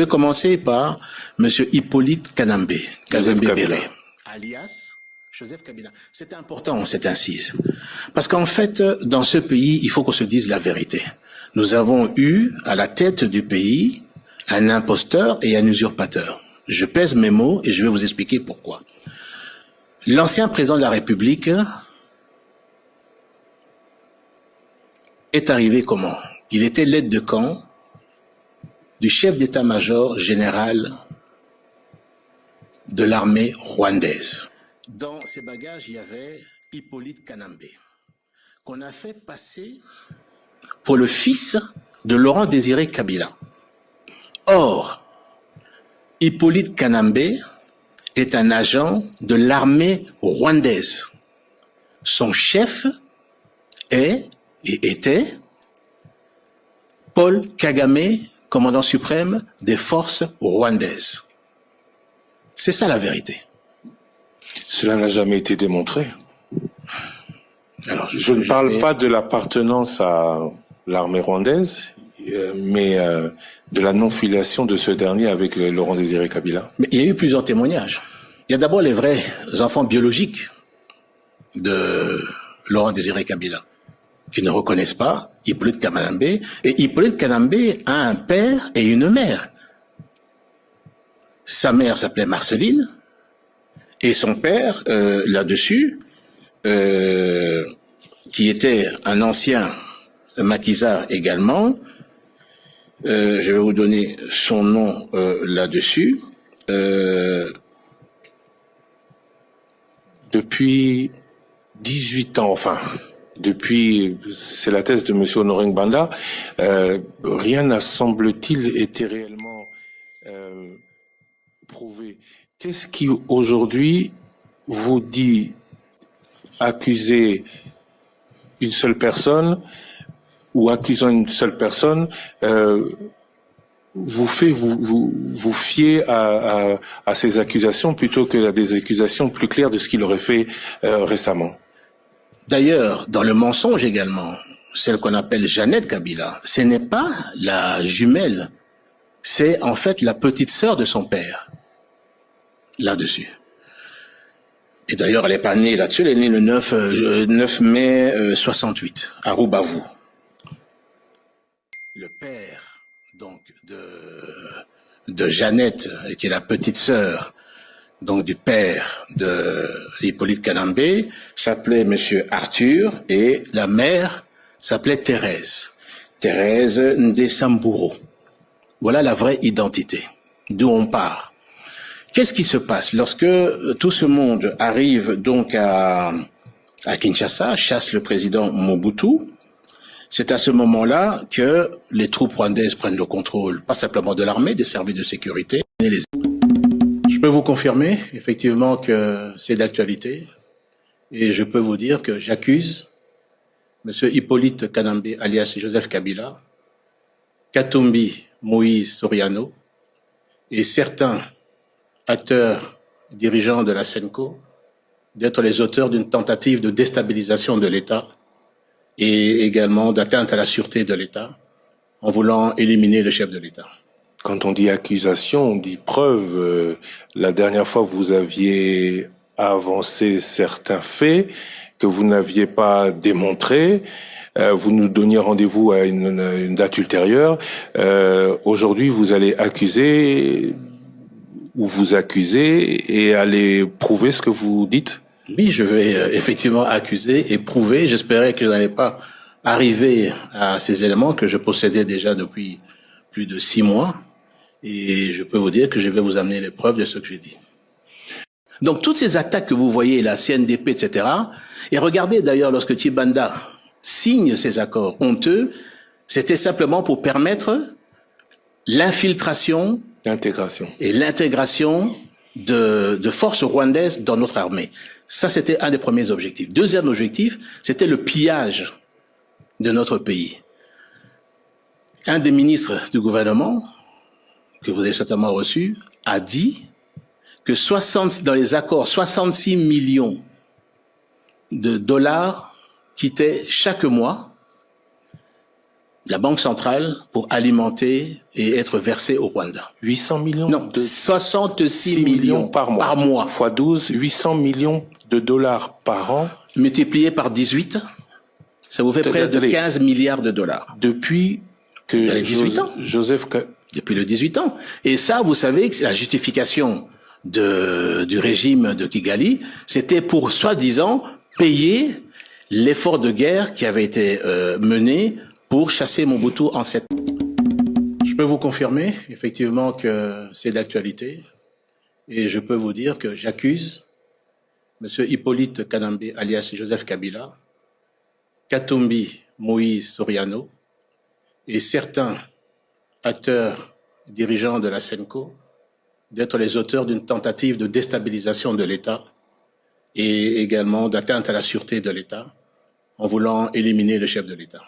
vais commencer par M. Hippolyte Kanambe, Béré, alias Joseph Kabila. C'est important, cette incise. Parce qu'en fait, dans ce pays, il faut qu'on se dise la vérité. Nous avons eu à la tête du pays un imposteur et un usurpateur. Je pèse mes mots et je vais vous expliquer pourquoi. L'ancien président de la République est arrivé comment? Il était l'aide de camp du chef d'état-major général de l'armée rwandaise. Dans ses bagages, il y avait Hippolyte Kanambe, qu'on a fait passer pour le fils de Laurent Désiré Kabila. Or, Hippolyte Kanambe est un agent de l'armée rwandaise. Son chef est et était Paul Kagame, commandant suprême des forces rwandaises. C'est ça la vérité. Cela n'a jamais été démontré. Alors, je ne parle pas de l'appartenance à l'armée rwandaise, mais de la non-filiation de ce dernier avec Laurent Désiré Kabila. Mais il y a eu plusieurs témoignages. Il y a d'abord les vrais enfants biologiques de Laurent Désiré Kabila, qui ne reconnaissent pas Hippolyte Kanambe. Et Hippolyte Kanambe a un père et une mère. Sa mère s'appelait Marceline, et son père, là-dessus, qui était un ancien maquisard également, je vais vous donner son nom là-dessus. Depuis 18 ans, enfin, depuis, c'est la thèse de M. Honoré Ngbanda, rien n'a, semble-t-il, été réellement prouvé. Qu'est-ce qui, aujourd'hui, vous dit accuser une seule personne ou accusant une seule personne vous fait vous fier à ces accusations plutôt qu'à des accusations plus claires de ce qu'il aurait fait récemment? D'ailleurs, dans le mensonge également, celle qu'on appelle Jeannette Kabila, ce n'est pas la jumelle, c'est en fait la petite sœur de son père, là-dessus. Et d'ailleurs, elle n'est pas née là-dessus, elle est née le 9 mai 68, à Rubavu. Le père, donc, de Jeannette, qui est la petite sœur, donc du père de Hippolyte Kanambe, s'appelait Monsieur Arthur, et la mère s'appelait Thérèse Ndesamburo. Voilà la vraie identité, d'où on part. Qu'est-ce qui se passe lorsque tout ce monde arrive donc à Kinshasa, chasse le président Mobutu? C'est à ce moment-là que les troupes rwandaises prennent le contrôle, pas simplement de l'armée, des services de sécurité. Je peux vous confirmer, effectivement, que c'est d'actualité. Et je peux vous dire que j'accuse M. Hippolyte Kanambe, alias Joseph Kabila, Katumbi Moïse Soriano, et certains acteurs dirigeants de la SENCO d'être les auteurs d'une tentative de déstabilisation de l'État et également d'atteinte à la sûreté de l'État en voulant éliminer le chef de l'État. Quand on dit accusation, on dit preuve. La dernière fois, vous aviez avancé certains faits que vous n'aviez pas démontrés. Vous nous donniez rendez-vous à une date ultérieure. Aujourd'hui, vous allez accuser ou vous accuser et aller prouver ce que vous dites? Oui, je vais effectivement accuser et prouver. J'espérais que je n'allais pas arriver à ces éléments que je possédais déjà depuis plus de 6 mois. Et je peux vous dire que je vais vous amener les preuves de ce que j'ai dit. Donc toutes ces attaques que vous voyez, la CNDP, etc. Et regardez d'ailleurs lorsque Tshibanda signe ces accords honteux, c'était simplement pour permettre l'infiltration et l'intégration de forces rwandaises dans notre armée. Ça, c'était un des premiers objectifs. Deuxième objectif, c'était le pillage de notre pays. Un des ministres du gouvernement, que vous avez certainement reçu, a dit que dans les accords, 66 millions de dollars quittaient chaque mois la Banque centrale pour alimenter et être versée au Rwanda. 800 millions Non, 66 millions par mois. Fois 12, 800 millions de dollars par an. Multiplié par 18, ça vous fait près de 15 milliards de dollars. Depuis que Joseph... Depuis le 18 ans. Et ça, vous savez que c'est la justification du régime de Kigali, c'était pour, soi-disant, payer l'effort de guerre qui avait été mené pour chasser Mobutu en 7 ans. Je peux vous confirmer, effectivement, que c'est d'actualité. Et je peux vous dire que j'accuse M. Hippolyte Kanambe, alias Joseph Kabila, Katumbi Moïse Soriano et certains acteurs dirigeants de la SENCO d'être les auteurs d'une tentative de déstabilisation de l'État et également d'atteinte à la sûreté de l'État en voulant éliminer le chef de l'État.